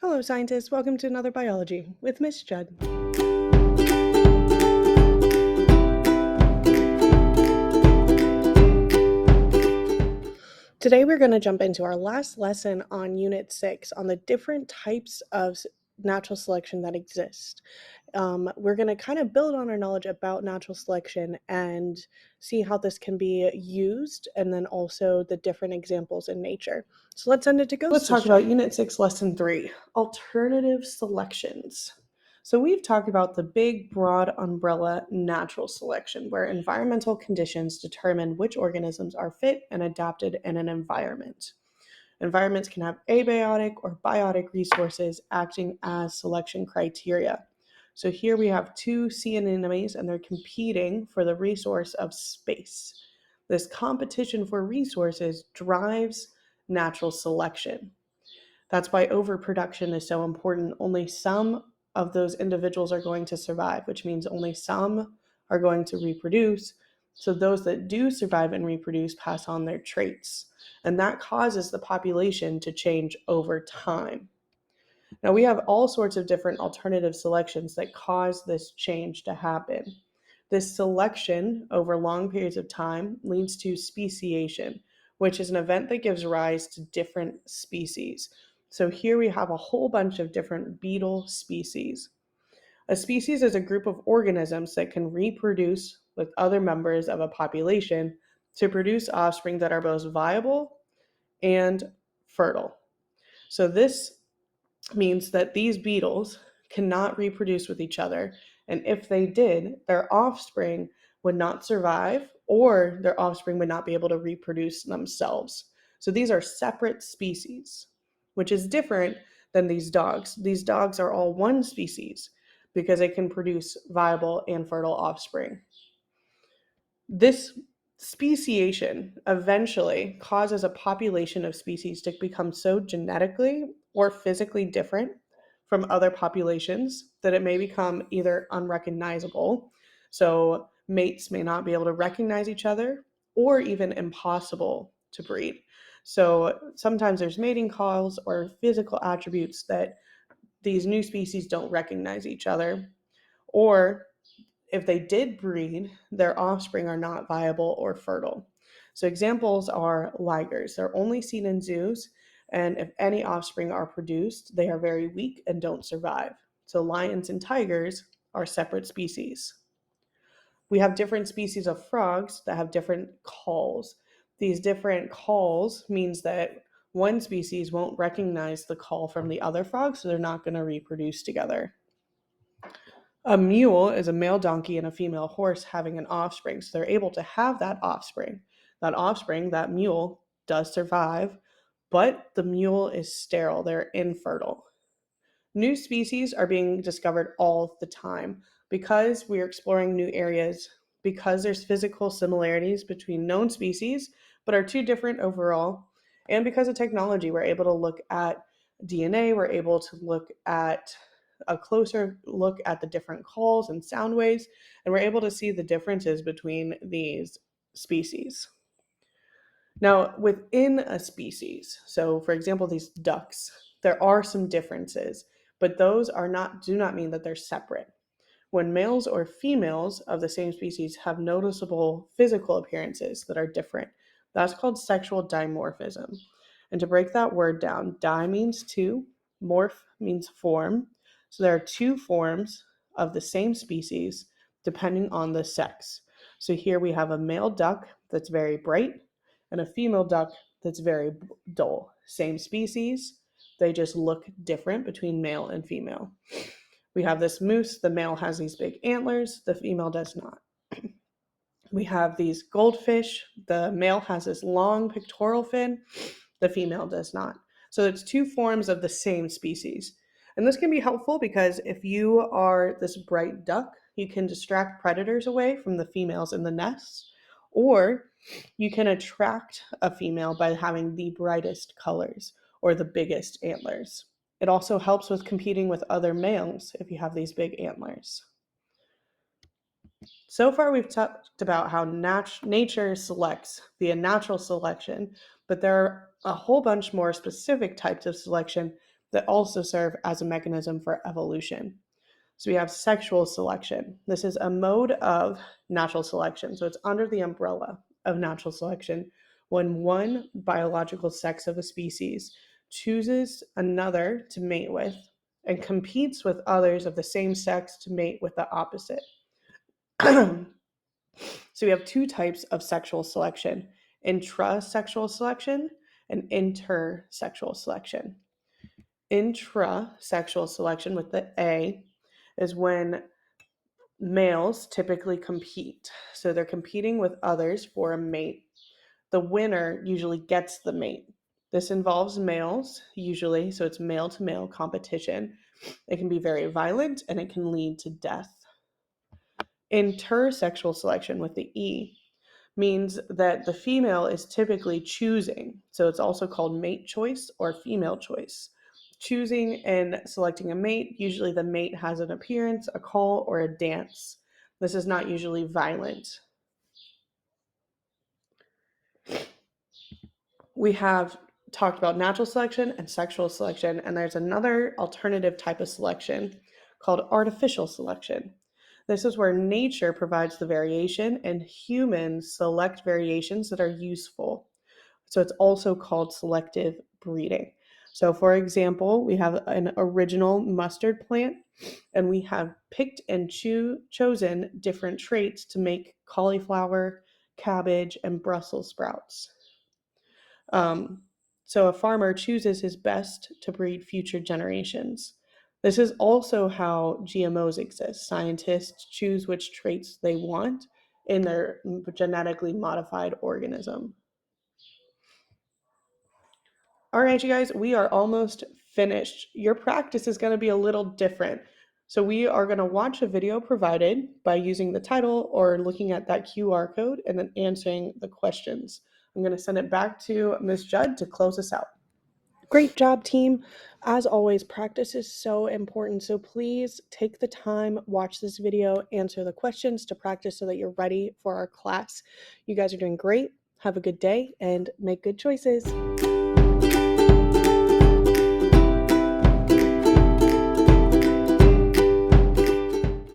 Hello, scientists. Welcome to another biology with Miss Judd. Today, we're going to jump into our last lesson on Unit 6 on the different types of natural selection that exist. We're going to kind of build on our knowledge about natural selection and see how this can be used, and then also the different examples in nature. So let's send it to go. Let's talk about Unit 6, Lesson 3, Alternative Selections. So we've talked about the big, broad umbrella natural selection, where environmental conditions determine which organisms are fit and adapted in an environment. Environments can have abiotic or biotic resources acting as selection criteria. So here we have two sea anemones and they're competing for the resource of space. This competition for resources drives natural selection. That's why overproduction is so important. Only some of those individuals are going to survive, which means only some are going to reproduce. So those that do survive and reproduce pass on their traits. And that causes the population to change over time. Now, we have all sorts of different alternative selections that cause this change to happen. This selection over long periods of time leads to speciation, which is an event that gives rise to different species. So here we have a whole bunch of different beetle species. A species is a group of organisms that can reproduce with other members of a population to produce offspring that are both viable and fertile. So this means that these beetles cannot reproduce with each other, and if they did, their offspring would not survive or their offspring would not be able to reproduce themselves. So these are separate species, which is different than these dogs. These dogs are all one species because they can produce viable and fertile offspring. This speciation eventually causes a population of species to become so genetically or physically different from other populations that it may become either unrecognizable, so mates may not be able to recognize each other, or even impossible to breed. So sometimes there's mating calls or physical attributes that these new species don't recognize each other, or if they did breed, their offspring are not viable or fertile. So examples are ligers. They're only seen in zoos, and if any offspring are produced, they are very weak and don't survive. So lions and tigers are separate species. We have different species of frogs that have different calls. These different calls means that one species won't recognize the call from the other frog, so they're not going to reproduce together. A mule is a male donkey and a female horse having an offspring. So they're able to have that offspring. That offspring, that mule, does survive, but the mule is sterile. They're infertile. New species are being discovered all the time because we're exploring new areas, because there's physical similarities between known species, but are too different overall. And because of technology, we're able to look at DNA, we're able to look at a closer look at the different calls and sound waves, and we're able to see the differences between these species. Now, within a species, so for example, these ducks, there are some differences, but those do not mean that they're separate. When males or females of the same species have noticeable physical appearances that are different, that's called sexual dimorphism. And to break that word down, di means two, morph means form. So there are two forms of the same species depending on the sex. So here we have a male duck that's very bright and a female duck that's very dull. Same species, they just look different between male and female. We have this moose, the male has these big antlers, the female does not. We have these goldfish, the male has this long pectoral fin, the female does not. So it's two forms of the same species. And this can be helpful because if you are this bright duck, you can distract predators away from the females in the nest, or you can attract a female by having the brightest colors or the biggest antlers. It also helps with competing with other males if you have these big antlers. So far, we've talked about how nature selects via natural selection, but there are a whole bunch more specific types of selection that also serve as a mechanism for evolution. So we have sexual selection. This is a mode of natural selection. So it's under the umbrella of natural selection when one biological sex of a species chooses another to mate with and competes with others of the same sex to mate with the opposite. So we have two types of sexual selection: intrasexual selection and intersexual selection. Intrasexual selection with the A is when males typically compete. So they're competing with others for a mate. The winner usually gets the mate. This involves males, usually, so it's male to male competition. It can be very violent and it can lead to death. Intersexual selection with the E means that the female is typically choosing. So it's also called mate choice or female choice. Choosing and selecting a mate, usually the mate has an appearance, a call, or a dance. This is not usually violent. We have talked about natural selection and sexual selection, and there's another alternative type of selection called artificial selection. This is where nature provides the variation and humans select variations that are useful. So it's also called selective breeding. So, for example, we have an original mustard plant, and we have picked and chosen different traits to make cauliflower, cabbage, and Brussels sprouts. Um, so a farmer chooses his best to breed future generations. This is also how GMOs exist. Scientists choose which traits they want in their genetically modified organism. All right, you guys, we are almost finished. Your practice is going to be a little different. So we are going to watch a video provided by using the title or looking at that QR code and then answering the questions. I'm going to send it back to Ms. Judd to close us out. Great job, team. As always, practice is so important. So please take the time, watch this video, answer the questions to practice so that you're ready for our class. You guys are doing great. Have a good day and make good choices.